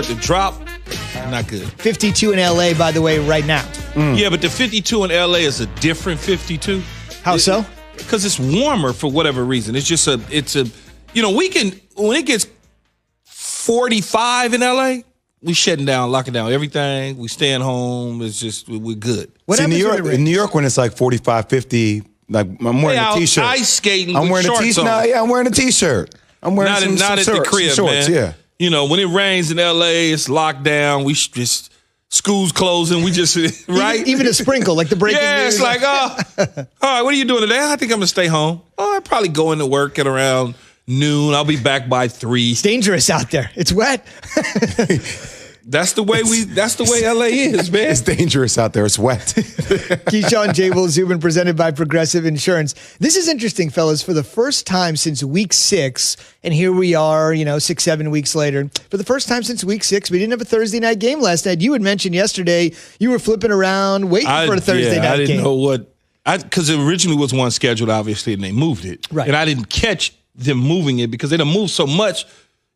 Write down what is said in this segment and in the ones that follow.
The drop, not good. 52 in L.A., by the way, right now. Yeah, but the 52 in L.A. is a different 52. How so? Because it's warmer for whatever reason. It's just when it gets 45 in L.A., we shutting down, locking down everything. We staying home. It's just, we're good. In New York, when it's like 45, 50, like I'm wearing a T-shirt. Ice skating I'm wearing a T-shirt. I'm wearing a T-shirt. I'm wearing some at the crib, shorts, man. Yeah. You know, when it rains in L.A., it's locked down. We just, school's closing. We just, right? Even a sprinkle, like the breaking news. Yeah, it's like, all right, what are you doing today? I think I'm going to stay home. I'll probably go into work at around noon. I'll be back by 3. It's dangerous out there. It's wet. That's the way LA is, man. It's dangerous out there. It's wet. Keyshawn, J. Will, Zubin, presented by Progressive Insurance. This is interesting, fellas. For the first time since week 6, and here we are, 6-7 weeks later. For the first time since week 6, we didn't have a Thursday night game last night. You had mentioned yesterday you were flipping around waiting for a Thursday night game. I didn't know what, because it originally was one scheduled, obviously, and they moved it. Right. And I didn't catch them moving it because they done moved so much.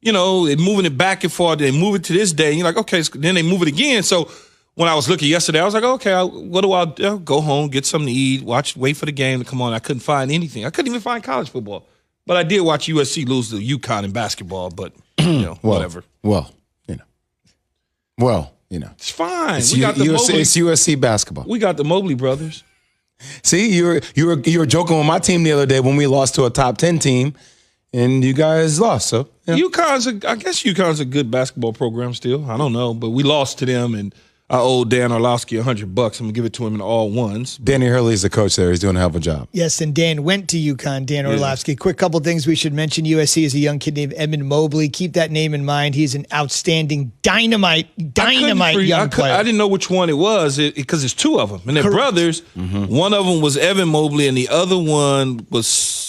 They're moving it back and forth. They move it to this day. And you're like, okay, then they move it again. So when I was looking yesterday, I was like, okay, what do I do? Go home, get something to eat, wait for the game to come on. I couldn't find anything. I couldn't even find college football. But I did watch USC lose to UConn in basketball, but, whatever. It's fine. It's USC basketball. We got the Mobley brothers. See, you were joking with my team the other day when we lost to a top 10 team. And you guys lost, so. Yeah. I guess UConn's a good basketball program still. I don't know, but we lost to them, and I owe Dan Orlovsky $100. I'm going to give it to him in all ones. Danny Hurley's the coach there. He's doing a hell of a job. Yes, and Dan went to UConn, Dan Orlovsky. Quick couple things we should mention. USC is a young kid named Evan Mobley. Keep that name in mind. He's an outstanding dynamite young player. I didn't know which one it was because it's 2 of them. And they're brothers. Mm-hmm. One of them was Evan Mobley, and the other one was...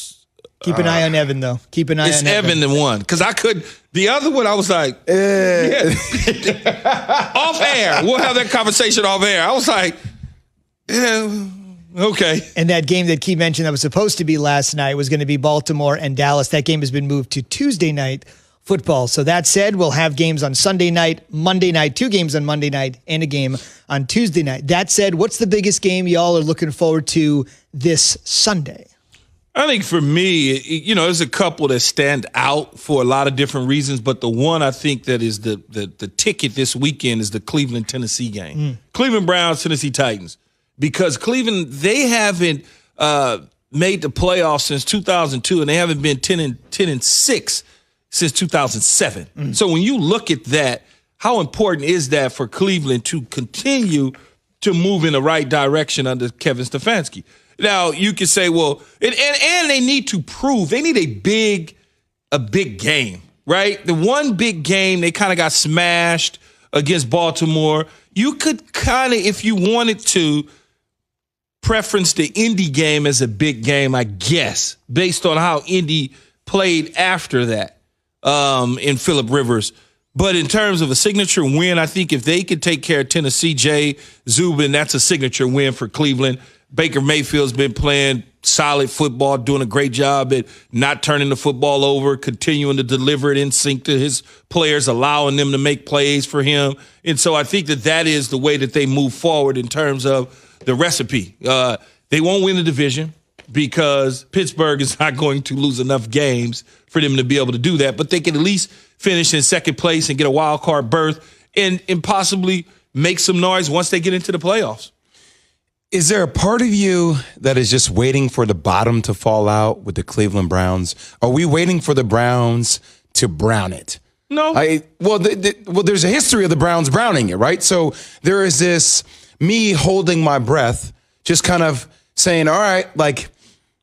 Keep an eye on Evan, though. Keep an eye on Evan. It's Evan the one. Because the other one, I was like, off air. We'll have that conversation off air. I was like, yeah, okay. And that game that Key mentioned that was supposed to be last night was going to be Baltimore and Dallas. That game has been moved to Tuesday night football. So that said, we'll have games on Sunday night, Monday night, 2 games on Monday night, and a game on Tuesday night. That said, what's the biggest game y'all are looking forward to this Sunday? I think for me, there's a couple that stand out for a lot of different reasons, but the one I think that is the ticket this weekend is the Cleveland-Tennessee game. Cleveland Browns, Tennessee Titans. Because Cleveland, they haven't made the playoffs since 2002, and they haven't been 10-6 since 2007. So when you look at that, how important is that for Cleveland to continue to move in the right direction under Kevin Stefanski? Now, you could say, well, and they need to prove, they need a big game, right? The one big game, they kind of got smashed against Baltimore. You could kind of, if you wanted to, preference the Indy game as a big game, I guess, based on how Indy played after that in Phillip Rivers. But in terms of a signature win, I think if they could take care of Tennessee, Jay Zubin, that's a signature win for Cleveland. Baker Mayfield's been playing solid football, doing a great job at not turning the football over, continuing to deliver it in sync to his players, allowing them to make plays for him. And so I think that is the way that they move forward in terms of the recipe. They won't win the division because Pittsburgh is not going to lose enough games for them to be able to do that. But they can at least finish in second place and get a wild card berth and possibly make some noise once they get into the playoffs. Is there a part of you that is just waiting for the bottom to fall out with the Cleveland Browns? Are we waiting for the Browns to brown it? No. There's a history of the Browns browning it, right? So there is this me holding my breath, just kind of saying, all right, like,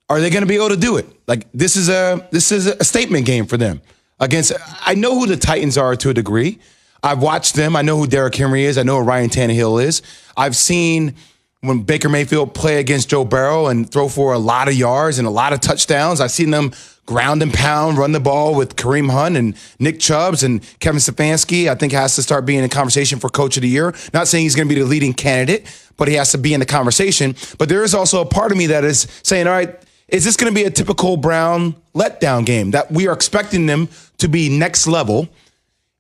are they going to be able to do it? Like, this is a statement game for them. I know who the Titans are to a degree. I've watched them. I know who Derrick Henry is. I know who Ryan Tannehill is. I've seen when Baker Mayfield play against Joe Burrow and throw for a lot of yards and a lot of touchdowns. I've seen them ground and pound, run the ball with Kareem Hunt and Nick Chubbs, and Kevin Stefanski, I think, has to start being in conversation for Coach of the Year. Not saying he's going to be the leading candidate, but he has to be in the conversation. But there is also a part of me that is saying, all right, is this going to be a typical Brown letdown game that we are expecting them to be next level?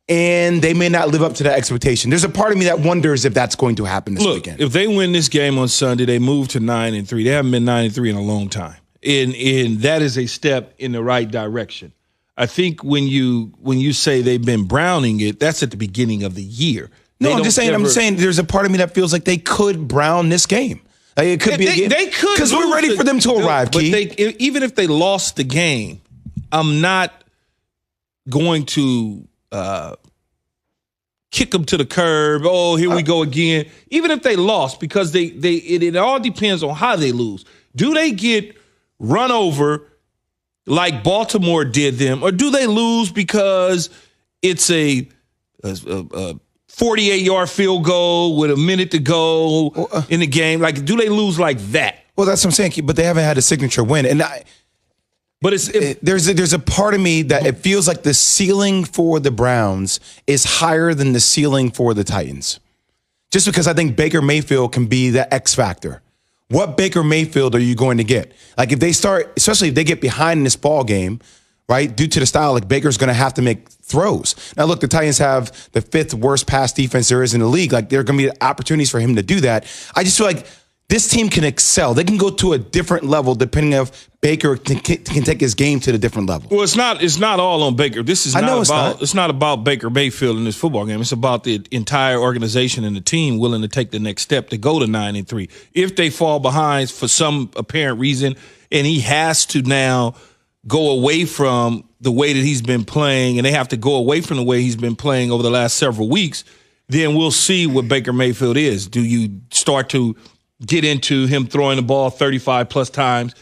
and they may not live up to that expectation. There's a part of me that wonders if that's going to happen this weekend. If they win this game on Sunday, they move to 9-3. They haven't been 9-3 in a long time. And that is a step in the right direction. I think when you say they've been browning it, that's at the beginning of the year. No, I'm just saying there's a part of me that feels like they could brown this game. Like it could be a game. They could, because we're ready for them to arrive, Key. But even if they lost the game, I'm not going to kick them to the curb. Oh, here we go again. Even if they lost, because it all depends on how they lose. Do they get run over like Baltimore did them, or do they lose because it's a 48-yard field goal with a minute to go in the game? Like, do they lose like that? Well, that's what I'm saying, Key, but they haven't had a signature win, and there's a part of me that it feels like the ceiling for the Browns is higher than the ceiling for the Titans. Just because I think Baker Mayfield can be the X factor. What Baker Mayfield are you going to get? Like if they start, especially if they get behind in this ball game, right, due to the style, like Baker's going to have to make throws. Now, look, the Titans have the 5th worst pass defense there is in the league. Like there are going to be opportunities for him to do that. I just feel like this team can excel. They can go to a different level depending on if Baker can take his game to the different level. Well, it's not all on Baker. It's not about Baker Mayfield in this football game. It's about the entire organization and the team willing to take the next step to go to 9-3. If they fall behind for some apparent reason, and he has to now go away from the way that he's been playing, and they have to go away from the way he's been playing over the last several weeks, then we'll see what Baker Mayfield is. Do you start to get into him throwing the ball 35-plus times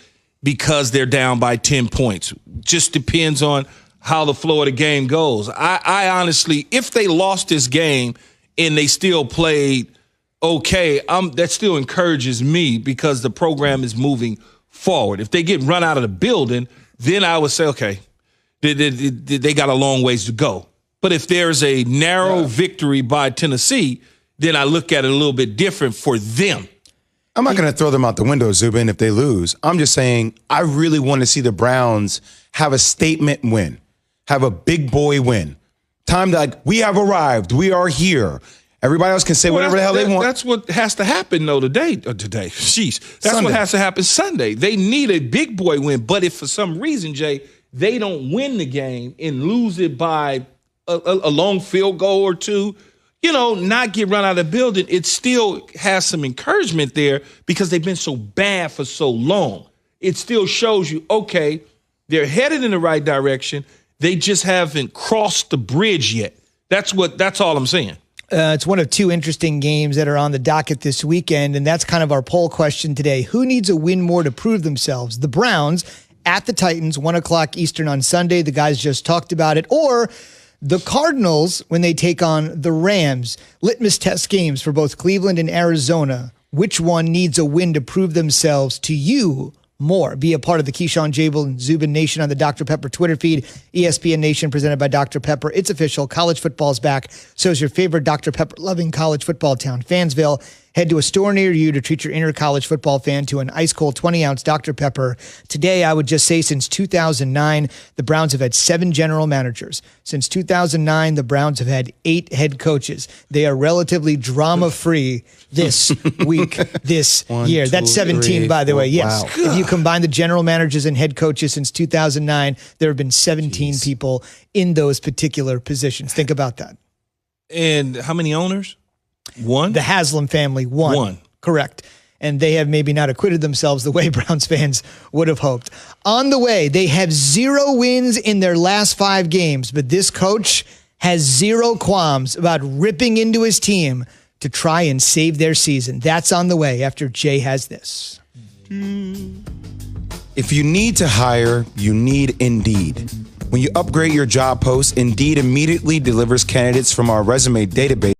because they're down by 10 points? Just depends on how the flow of the game goes. I honestly, if they lost this game and they still played okay, that still encourages me because the program is moving forward. If they get run out of the building, then I would say, okay, they got a long ways to go. But if there's a narrow victory by Tennessee, then I look at it a little bit different for them. I'm not going to throw them out the window, Zubin, if they lose. I'm just saying I really want to see the Browns have a statement win, have a big boy win. Time to, like, we have arrived. We are here. Everybody else can say whatever the hell they want. That's what has to happen, though, today. Sheesh. That's Sunday. What has to happen Sunday. They need a big boy win. But if for some reason, Jay, they don't win the game and lose it by a long field goal or two, not get run out of the building, it still has some encouragement there because they've been so bad for so long. It still shows you, okay, they're headed in the right direction. They just haven't crossed the bridge yet. That's all I'm saying. It's one of 2 interesting games that are on the docket this weekend, and that's kind of our poll question today. Who needs a win more to prove themselves? The Browns at the Titans, 1:00 Eastern on Sunday. The guys just talked about it. Or the Cardinals, when they take on the Rams. Litmus test games for both Cleveland and Arizona. Which one needs a win to prove themselves to you more? Be a part of the Keyshawn, Jabel, and Zubin Nation on the Dr. Pepper Twitter feed. ESPN Nation presented by Dr. Pepper. It's official. College football's back. So is your favorite Dr. Pepper-loving college football town, Fansville. Head to a store near you to treat your inner college football fan to an ice-cold 20-ounce Dr. Pepper. Today, I would just say since 2009, the Browns have had 7 general managers. Since 2009, the Browns have had 8 head coaches. They are relatively drama-free this week, this year. That's 17, by the way. Yes. Wow. If you combine the general managers and head coaches since 2009, there have been 17 people in those particular positions. Think about that. And how many owners? 1? The Haslam family, 1. Correct. And they have maybe not acquitted themselves the way Browns fans would have hoped. On the way, they have 0 wins in their last 5 games, but this coach has 0 qualms about ripping into his team to try and save their season. That's on the way after Jay has this. If you need to hire, you need Indeed. When you upgrade your job post, Indeed immediately delivers candidates from our resume database